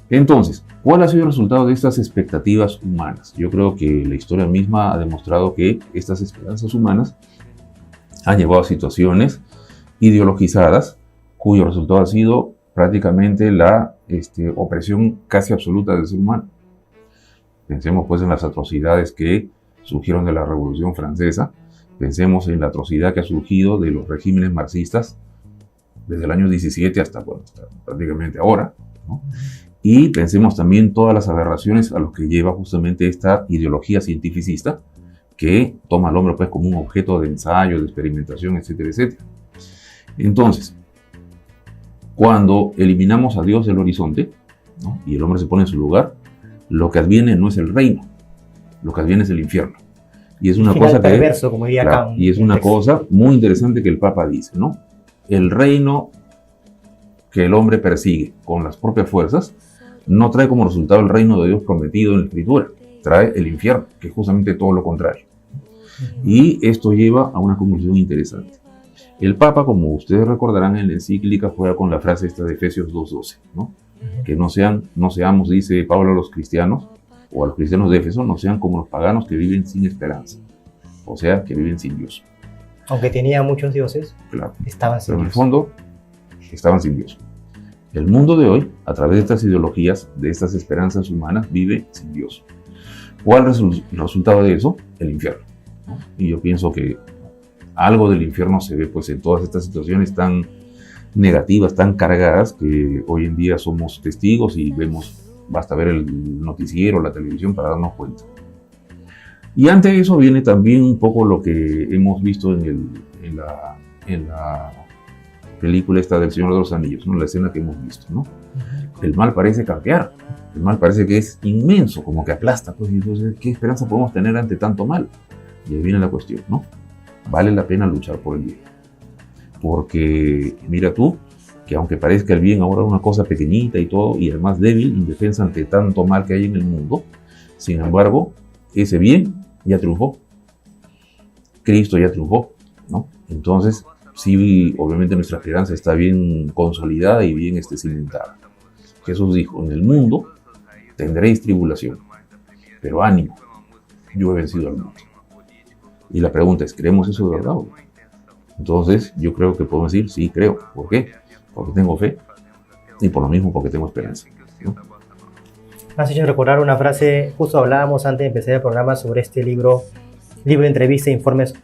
Entonces, ¿cuál ha sido el resultado de estas expectativas humanas? Yo creo que la historia misma ha demostrado que estas esperanzas humanas han llevado a situaciones ideologizadas cuyo resultado ha sido prácticamente la opresión casi absoluta del ser humano. Pensemos pues en las atrocidades que surgieron de la Revolución Francesa, pensemos en la atrocidad que ha surgido de los regímenes marxistas desde el año 17 hasta prácticamente ahora, ¿no? Y pensemos también todas las aberraciones a los que lleva justamente esta ideología cientificista que toma al hombre pues como un objeto de ensayo, de experimentación, etcétera, etcétera. Entonces, cuando eliminamos a Dios del horizonte, ¿no?, y el hombre se pone en su lugar, lo que adviene no es el reino, lo que adviene es el infierno. Y es una cosa perverso, como diría Kant, y es una cosa muy interesante que el Papa dice, ¿no? El reino que el hombre persigue con las propias fuerzas no trae como resultado el reino de Dios prometido en la Escritura, trae el infierno, que es justamente todo lo contrario. Y esto lleva a una conclusión interesante. El Papa, como ustedes recordarán en la encíclica, juega con la frase esta de Efesios 2:12, ¿no? Que no seamos, dice Pablo a los cristianos, o a los cristianos de Éfeso, no sean como los paganos que viven sin esperanza, o sea, que viven sin Dios. Aunque tenía muchos dioses, claro, estaban sin pero en Dios. el fondo, estaban sin Dios. El mundo de hoy, a través de estas ideologías, de estas esperanzas humanas, vive sin Dios. ¿Cuál es el resultado de eso? El infierno, ¿no? Y yo pienso que algo del infierno se ve pues en todas estas situaciones tan negativas, tan cargadas, que hoy en día somos testigos y vemos, basta ver el noticiero, la televisión para darnos cuenta. Y ante eso viene también un poco lo que hemos visto en la película esta del Señor de los Anillos, ¿no? La escena que hemos visto, ¿no? El mal parece campear, el mal parece que es inmenso, como que aplasta, pues, entonces, ¿qué esperanza podemos tener ante tanto mal? Y ahí viene la cuestión, ¿no? Vale la pena luchar por el bien. Porque mira tú, que aunque parezca el bien ahora una cosa pequeñita y todo, y además débil, indefensa ante tanto mal que hay en el mundo, sin embargo, ese bien ya triunfó. Cristo ya triunfó, ¿no? Entonces, sí, obviamente nuestra esperanza está bien consolidada y bien cimentada. Jesús dijo, en el mundo tendréis tribulación, pero ánimo, yo he vencido al mundo. Y la pregunta es, ¿creemos eso de verdad? Entonces, yo creo que podemos decir, sí, creo. ¿Por qué? Porque tengo fe y por lo mismo porque tengo esperanza, ¿no? Me has hecho recordar una frase, justo hablábamos antes de empezar el programa sobre este libro de entrevista, informes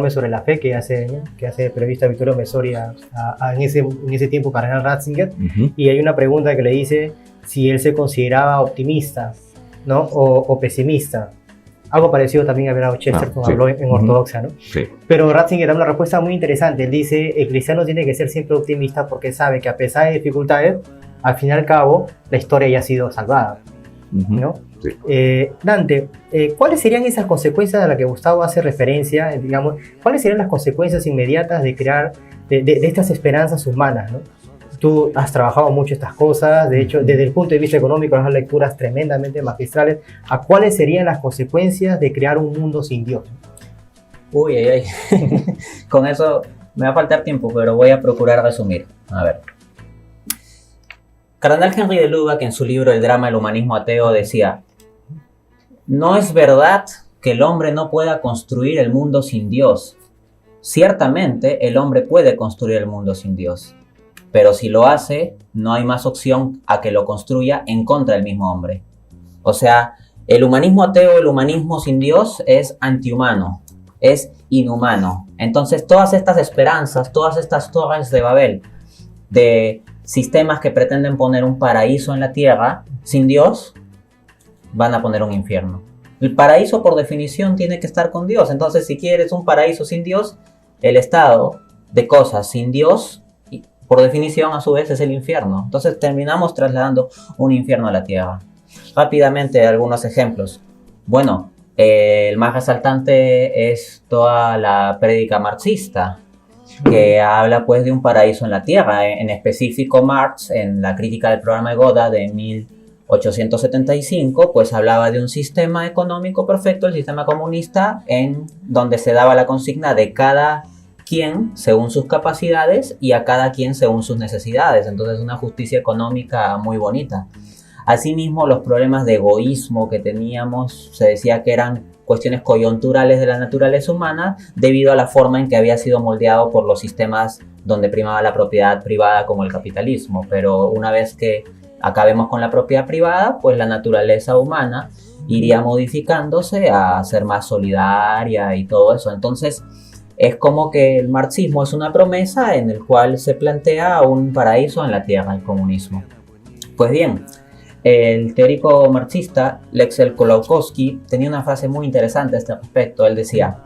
sobre la fe que hace el periodista Vittorio Messori en ese tiempo Cardenal Ratzinger. Y hay una pregunta que le dice si él se consideraba optimista, ¿no? o pesimista. Algo parecido también a Bernard Chesterton habló en Ortodoxia, ¿no? Sí. Pero Ratzinger da una respuesta muy interesante. Él dice, el cristiano tiene que ser siempre optimista porque sabe que a pesar de dificultades, al fin y al cabo, la historia ya ha sido salvada, ¿no? Sí. Dante, ¿cuáles serían esas consecuencias a las que Gustavo hace referencia? Digamos, ¿cuáles serían las consecuencias inmediatas de crear de estas esperanzas humanas, ¿no? Tú has trabajado mucho estas cosas, de hecho, desde el punto de vista económico, has lecturas tremendamente magistrales. ¿A cuáles serían las consecuencias de crear un mundo sin Dios? Uy, con eso me va a faltar tiempo, pero voy a procurar resumir. A ver. Cardenal Henry de Lubac, en su libro El drama del humanismo ateo, decía: no es verdad que el hombre no pueda construir el mundo sin Dios. Ciertamente, el hombre puede construir el mundo sin Dios. Pero si lo hace, no hay más opción a que lo construya en contra del mismo hombre. O sea, el humanismo ateo, el humanismo sin Dios es antihumano, es inhumano. Entonces todas estas esperanzas, todas estas torres de Babel, de sistemas que pretenden poner un paraíso en la tierra, sin Dios, van a poner un infierno. El paraíso por definición tiene que estar con Dios. Entonces si quieres un paraíso sin Dios, el estado de cosas sin Dios, por definición, a su vez, es el infierno. Entonces terminamos trasladando un infierno a la tierra. Rápidamente, algunos ejemplos. Bueno, el más resaltante es toda la prédica marxista, que habla pues de un paraíso en la tierra. En específico, Marx, en la crítica del programa de Godard de 1875, pues hablaba de un sistema económico perfecto, el sistema comunista, en donde se daba la consigna de cada quien según sus capacidades y a cada quien según sus necesidades. Entonces una justicia económica muy bonita. Asimismo, los problemas de egoísmo que teníamos se decía que eran cuestiones coyunturales de la naturaleza humana debido a la forma en que había sido moldeado por los sistemas donde primaba la propiedad privada como el capitalismo. Pero una vez que acabemos con la propiedad privada, pues la naturaleza humana iría modificándose a ser más solidaria y todo eso. Entonces, es como que el marxismo es una promesa en el cual se plantea un paraíso en la tierra, el comunismo. Pues bien, el teórico marxista Leszek Kolakowski tenía una frase muy interesante a este respecto. Él decía,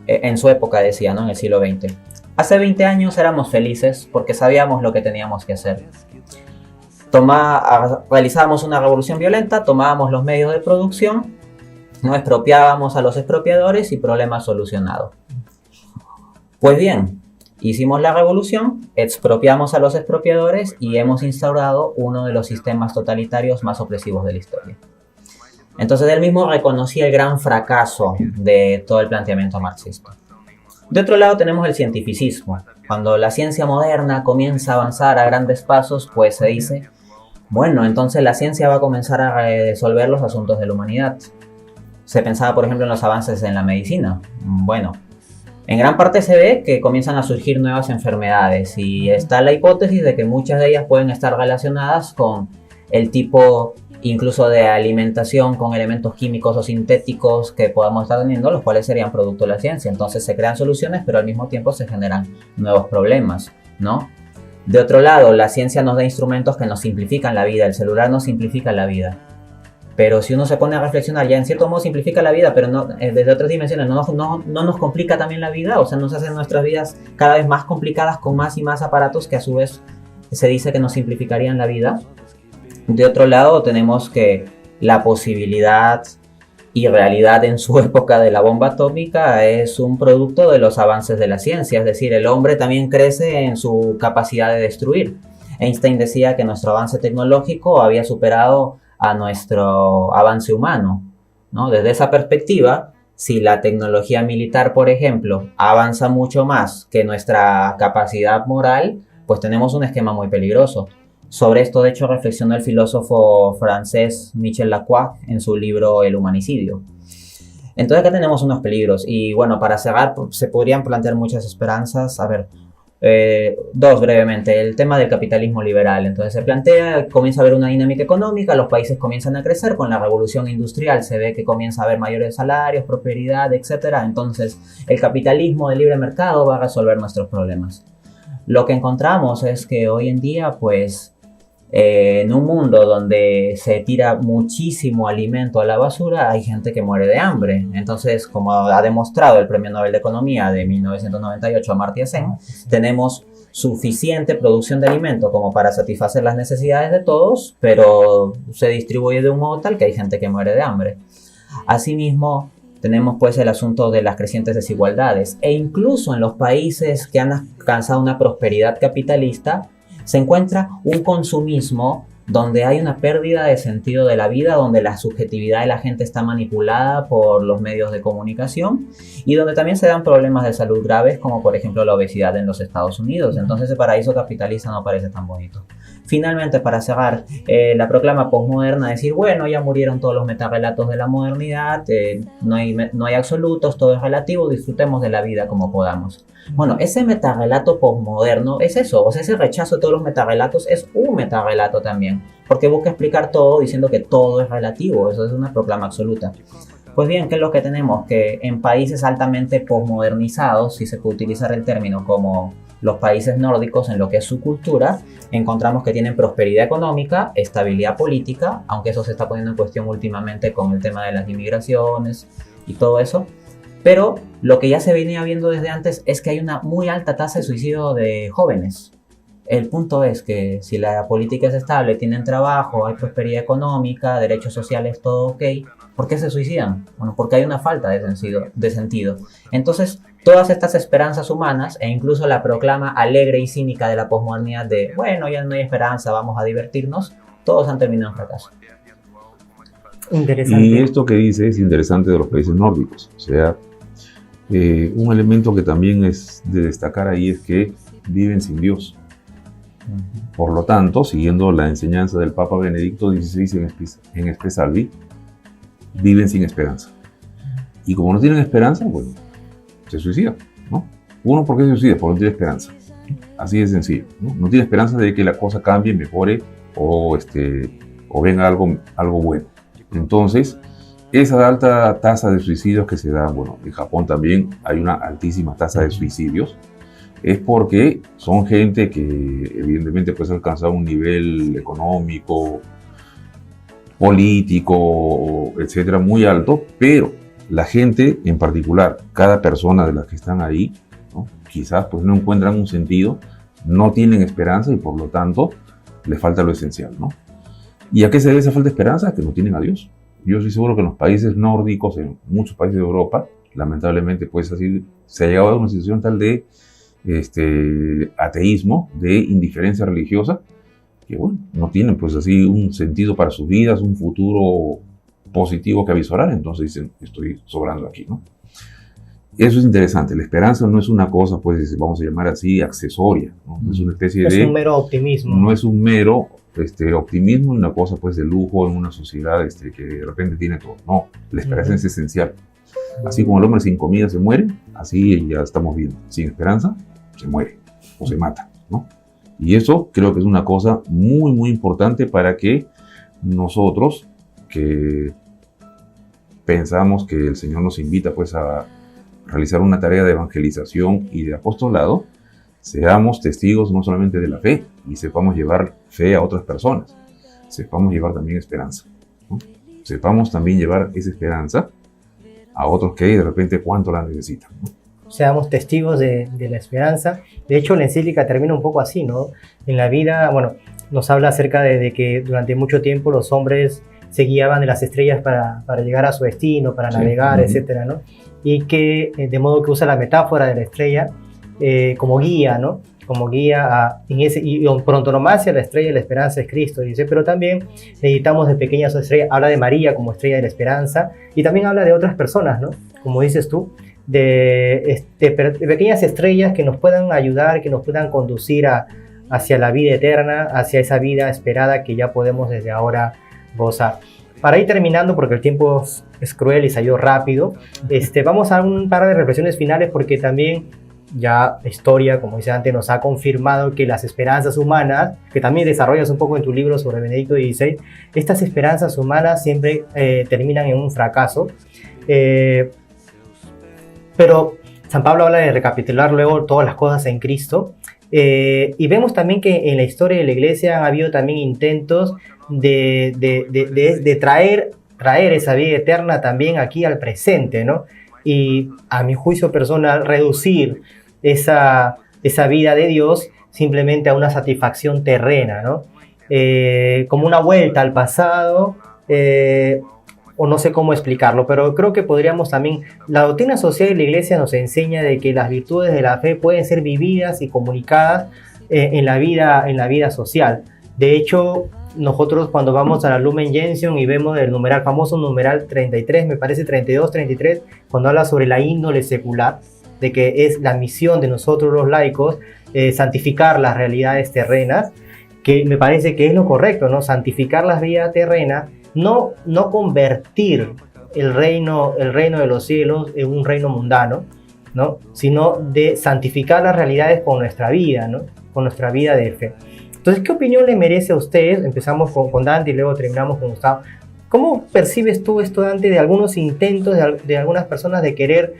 en su época decía, ¿no? En el siglo XX, hace 20 años éramos felices porque sabíamos lo que teníamos que hacer. Realizábamos una revolución violenta, tomábamos los medios de producción, no expropiábamos a los expropiadores y problema solucionado. Pues bien, hicimos la revolución, expropiamos a los expropiadores y hemos instaurado uno de los sistemas totalitarios más opresivos de la historia. Entonces él mismo reconocía el gran fracaso de todo el planteamiento marxista. De otro lado tenemos el cientificismo. Cuando la ciencia moderna comienza a avanzar a grandes pasos, pues se dice, bueno, entonces la ciencia va a comenzar a resolver los asuntos de la humanidad. Se pensaba, por ejemplo, en los avances en la medicina. Bueno, en gran parte se ve que comienzan a surgir nuevas enfermedades y está la hipótesis de que muchas de ellas pueden estar relacionadas con el tipo incluso de alimentación con elementos químicos o sintéticos que podamos estar teniendo, los cuales serían producto de la ciencia. Entonces se crean soluciones, pero al mismo tiempo se generan nuevos problemas, ¿no? De otro lado, la ciencia nos da instrumentos que nos simplifican la vida. El celular nos simplifica la vida. Pero si uno se pone a reflexionar, ya en cierto modo simplifica la vida, pero no, desde otras dimensiones, no nos complica también la vida, o sea, nos hace nuestras vidas cada vez más complicadas con más y más aparatos que a su vez se dice que nos simplificarían la vida. De otro lado, tenemos que la posibilidad y realidad en su época de la bomba atómica es un producto de los avances de la ciencia, es decir, el hombre también crece en su capacidad de destruir. Einstein decía que nuestro avance tecnológico había superado a nuestro avance humano, ¿no? Desde esa perspectiva, si la tecnología militar, por ejemplo, avanza mucho más que nuestra capacidad moral, pues tenemos un esquema muy peligroso. Sobre esto, de hecho, reflexionó el filósofo francés Michel Lacroix en su libro El humanicidio. Entonces acá tenemos unos peligros y bueno, para cerrar, se podrían plantear muchas esperanzas. A ver, dos brevemente, el tema del capitalismo liberal. Entonces se plantea, comienza a haber una dinámica económica, los países comienzan a crecer, con la revolución industrial se ve que comienza a haber mayores salarios, prosperidad, etc. Entonces el capitalismo de libre mercado va a resolver nuestros problemas. Lo que encontramos es que hoy en día, pues, en un mundo donde se tira muchísimo alimento a la basura, hay gente que muere de hambre. Entonces, como ha demostrado el Premio Nobel de Economía de 1998 Amartya Sen, tenemos suficiente producción de alimento como para satisfacer las necesidades de todos, pero se distribuye de un modo tal que hay gente que muere de hambre. Asimismo, tenemos pues el asunto de las crecientes desigualdades e incluso en los países que han alcanzado una prosperidad capitalista se encuentra un consumismo donde hay una pérdida de sentido de la vida, donde la subjetividad de la gente está manipulada por los medios de comunicación y donde también se dan problemas de salud graves como por ejemplo la obesidad en los Estados Unidos. Entonces ese paraíso capitalista no parece tan bonito. Finalmente, para cerrar, la proclama posmoderna, decir, bueno, ya murieron todos los metarrelatos de la modernidad, no hay absolutos, todo es relativo, disfrutemos de la vida como podamos. Bueno, ese metarrelato posmoderno es eso, o sea, ese rechazo de todos los metarrelatos es un metarrelato también, porque busca explicar todo diciendo que todo es relativo, eso es una proclama absoluta. Pues bien, ¿qué es lo que tenemos? Que en países altamente posmodernizados, si se puede utilizar el término como los países nórdicos en lo que es su cultura, encontramos que tienen prosperidad económica, estabilidad política, aunque eso se está poniendo en cuestión últimamente con el tema de las inmigraciones y todo eso. Pero lo que ya se venía viendo desde antes es que hay una muy alta tasa de suicidio de jóvenes. El punto es que si la política es estable, tienen trabajo, hay prosperidad económica, derechos sociales, todo ok, ¿por qué se suicidan? Bueno, porque hay una falta de sentido. Entonces, todas estas esperanzas humanas e incluso la proclama alegre y cínica de la posmodernidad de, bueno, ya no hay esperanza, vamos a divertirnos, todos han terminado en fracaso. Interesante. Y esto que dice es interesante de los países nórdicos. O sea, un elemento que también es de destacar ahí es que viven sin Dios. Por lo tanto, siguiendo la enseñanza del Papa Benedicto XVI en Espresalvi, viven sin esperanza. Y como no tienen esperanza, bueno, se suicidan, ¿no? Uno, ¿por qué se suicida? Porque no tiene esperanza. Así de sencillo, ¿no? No tiene esperanza de que la cosa cambie, mejore o venga algo bueno. Entonces, esa alta tasa de suicidios que se da, bueno, en Japón también hay una altísima tasa de suicidios, es porque son gente que evidentemente puede alcanzar un nivel económico, político, etcétera, muy alto, pero la gente en particular, cada persona de las que están ahí, ¿no? Quizás pues no encuentran un sentido, no tienen esperanza y por lo tanto les falta lo esencial, ¿no? ¿Y a qué se debe esa falta de esperanza? Que no tienen a Dios. Yo estoy seguro que en los países nórdicos, en muchos países de Europa, lamentablemente pues así se ha llegado a una situación tal de ateísmo, de indiferencia religiosa, que bueno, no tienen pues así un sentido para sus vidas, un futuro positivo que avisorar, entonces dicen, estoy sobrando aquí, ¿no? Eso es interesante, la esperanza no es una cosa, pues vamos a llamar así, accesoria, ¿no? Es una especie de... Es un mero optimismo. No es un mero optimismo, una cosa pues de lujo en una sociedad que de repente tiene todo. No, la esperanza es esencial. Así como el hombre sin comida se muere, así ya estamos viendo. Sin esperanza, se muere o se mata, ¿no? Y eso creo que es una cosa muy, muy importante para que nosotros, que pensamos que el Señor nos invita pues a realizar una tarea de evangelización y de apostolado, seamos testigos no solamente de la fe y sepamos llevar fe a otras personas, sepamos llevar también esperanza, ¿no? Sepamos también llevar esa esperanza a otros que de repente cuánto la necesitan, ¿no? Seamos testigos de la esperanza. De hecho, la encíclica termina un poco así, ¿no? En la vida, bueno, nos habla acerca de que durante mucho tiempo los hombres se guiaban de las estrellas para llegar a su destino, para navegar, etcétera, ¿no? Y que, de modo que usa la metáfora de la estrella como guía, ¿no? Como guía y pronto nomás hacia la estrella de la esperanza es Cristo, dice, pero también necesitamos de pequeñas estrellas. Habla de María como estrella de la esperanza y también habla de otras personas, ¿no? Como dices tú, de pequeñas estrellas que nos puedan ayudar, que nos puedan conducir hacia la vida eterna, hacia esa vida esperada que ya podemos desde ahora gozar. Para ir terminando, porque el tiempo es cruel y salió rápido, vamos a un par de reflexiones finales, porque también ya la historia, como dice antes, nos ha confirmado que las esperanzas humanas, que también desarrollas un poco en tu libro sobre Benedicto XVI, estas esperanzas humanas siempre terminan en un fracaso. Pero San Pablo habla de recapitular luego todas las cosas en Cristo. Y vemos también que en la historia de la Iglesia han habido también intentos de traer esa vida eterna también aquí al presente, ¿no? Y a mi juicio personal, reducir esa vida de Dios simplemente a una satisfacción terrena, ¿no? Como una vuelta al pasado, o no sé cómo explicarlo, pero creo que podríamos también... La doctrina social de la Iglesia nos enseña de que las virtudes de la fe pueden ser vividas y comunicadas en la vida social. De hecho, nosotros cuando vamos a la Lumen Gentium y vemos el numeral, famoso numeral 33, me parece 32, 33, cuando habla sobre la índole secular, de que es la misión de nosotros los laicos, santificar las realidades terrenas, que me parece que es lo correcto, ¿no? Santificar las vidas terrenas, no convertir el reino de los cielos en un reino mundano, ¿no? Sino de santificar las realidades con nuestra vida, ¿no? Con nuestra vida de fe. Entonces, ¿qué opinión le merece a usted? Empezamos con Dante y luego terminamos con Gustavo. ¿Cómo percibes tú esto, Dante, de algunos intentos de algunas personas de querer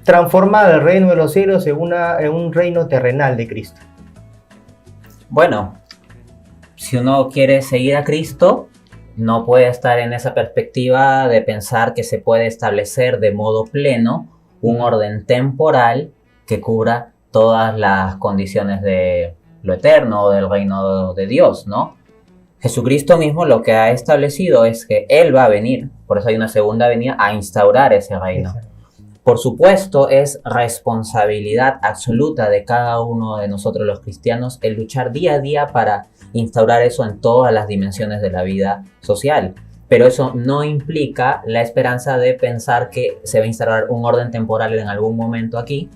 transformar el reino de los cielos en un reino terrenal de Cristo? Bueno, si uno quiere seguir a Cristo, no puede estar en esa perspectiva de pensar que se puede establecer de modo pleno un orden temporal que cubra todas las condiciones de lo eterno o del reino de Dios, ¿no? Jesucristo mismo lo que ha establecido es que Él va a venir, por eso hay una segunda venida, a instaurar ese reino. Por supuesto, es responsabilidad absoluta de cada uno de nosotros los cristianos el luchar día a día para instaurar eso en todas las dimensiones de la vida social. Pero eso no implica la esperanza de pensar que se va a instaurar un orden temporal en algún momento aquí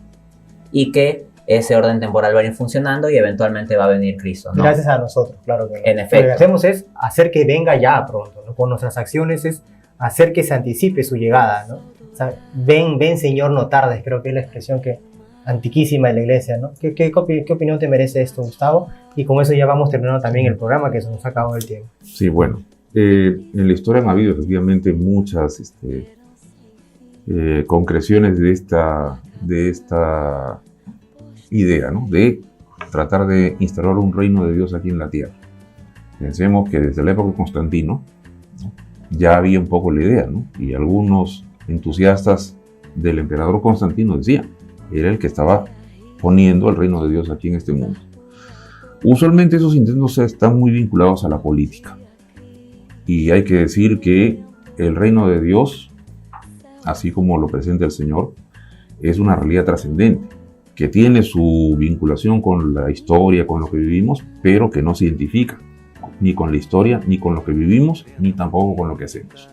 y que ese orden temporal va a ir funcionando y eventualmente va a venir Cristo, ¿no? Gracias a nosotros, claro que en efecto. Lo que hacemos es hacer que venga ya pronto, ¿no? Con nuestras acciones es hacer que se anticipe su llegada, ¿no? O sea, ven Señor, no tardes, creo que es la expresión antiquísima de la iglesia, ¿no? ¿Qué opinión te merece esto, Gustavo? Y con eso ya vamos terminando también el programa, que se nos ha acabado el tiempo. Sí, bueno, en la historia han habido efectivamente muchas concreciones de esta idea, ¿no? De tratar de instaurar un reino de Dios aquí en la tierra. Pensemos que desde la época de Constantino, ¿no?, ya había un poco la idea, ¿no? Y algunos entusiastas del emperador Constantino decían, era el que estaba poniendo el reino de Dios aquí en este mundo. Usualmente esos intentos están muy vinculados a la política. Y hay que decir que el reino de Dios, así como lo presenta el Señor, es una realidad trascendente, que tiene su vinculación con la historia, con lo que vivimos, pero que no se identifica ni con la historia, ni con lo que vivimos, ni tampoco con lo que hacemos.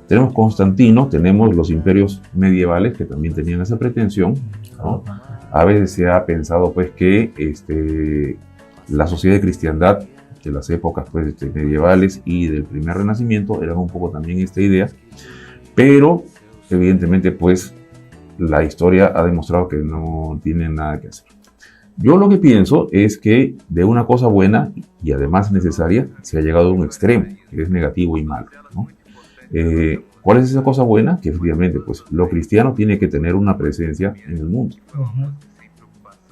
Tenemos Constantino, tenemos los imperios medievales que también tenían esa pretensión, ¿no? A veces se ha pensado pues que la sociedad de cristiandad de las épocas pues, medievales y del primer renacimiento eran un poco también esta idea, pero evidentemente pues la historia ha demostrado que no tiene nada que hacer. Yo lo que pienso es que de una cosa buena y además necesaria se ha llegado a un extremo, que es negativo y malo, ¿no? ¿Cuál es esa cosa buena? Que efectivamente pues, lo cristiano tiene que tener una presencia en el mundo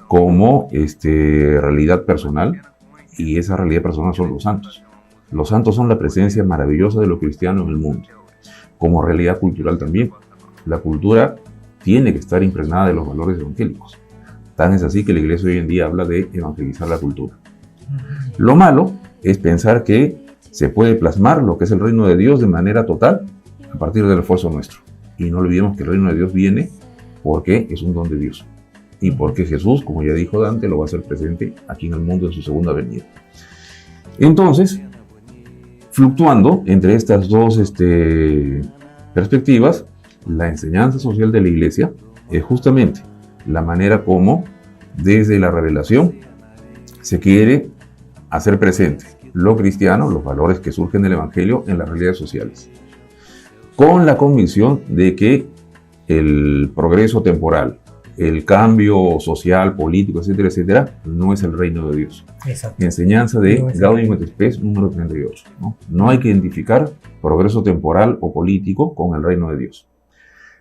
como realidad personal, y esa realidad personal son los santos. Los santos son la presencia maravillosa de lo cristiano en el mundo, como realidad cultural también. La cultura tiene que estar impregnada de los valores evangélicos. Tan es así que la iglesia hoy en día habla de evangelizar la cultura. Lo malo es pensar que se puede plasmar lo que es el reino de Dios de manera total a partir del esfuerzo nuestro. Y no olvidemos que el reino de Dios viene porque es un don de Dios. Y porque Jesús, como ya dijo Dante, lo va a hacer presente aquí en el mundo en su segunda venida. Entonces, fluctuando entre estas dos perspectivas, la enseñanza social de la iglesia es justamente la manera como desde la revelación se quiere hacer presente lo cristiano, los valores que surgen del evangelio en las realidades sociales, con la convicción de que el progreso temporal, el cambio social, político, etcétera, etcétera, no es el reino de Dios. Exacto. Enseñanza de Gaudium et Spes número 38. No hay que identificar progreso temporal o político con el reino de Dios.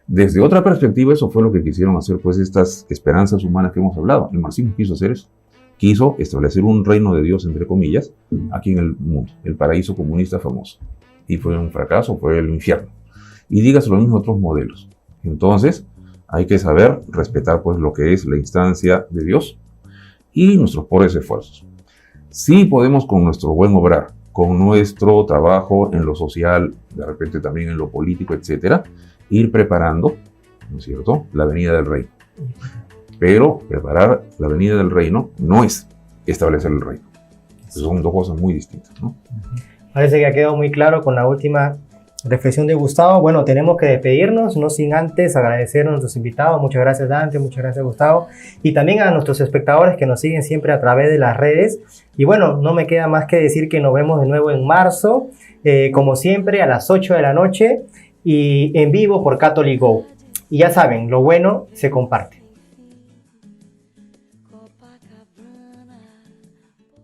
Desde otra perspectiva, eso fue lo que quisieron hacer pues estas esperanzas humanas que hemos hablado. El marxismo quiso hacer eso. Quiso establecer un reino de Dios, entre comillas, aquí en el mundo, el paraíso comunista famoso. Y fue un fracaso, fue el infierno. Y dígase lo mismo otros modelos. Entonces, hay que saber respetar pues lo que es la instancia de Dios y nuestros pobres esfuerzos. Sí podemos con nuestro buen obrar, con nuestro trabajo en lo social, de repente también en lo político, etcétera, ir preparando, ¿no es cierto?, la venida del reino. Pero preparar la venida del reino no es establecer el reino. Son dos cosas muy distintas, ¿no? Parece que ha quedado muy claro con la última reflexión de Gustavo. Bueno, tenemos que despedirnos, no sin antes agradecer a nuestros invitados. Muchas gracias, Dante, muchas gracias, Gustavo. Y también a nuestros espectadores que nos siguen siempre a través de las redes. Y bueno, no me queda más que decir que nos vemos de nuevo en marzo, como siempre, a las 8 de la noche y en vivo por Catholic Go. Y ya saben, lo bueno se comparte.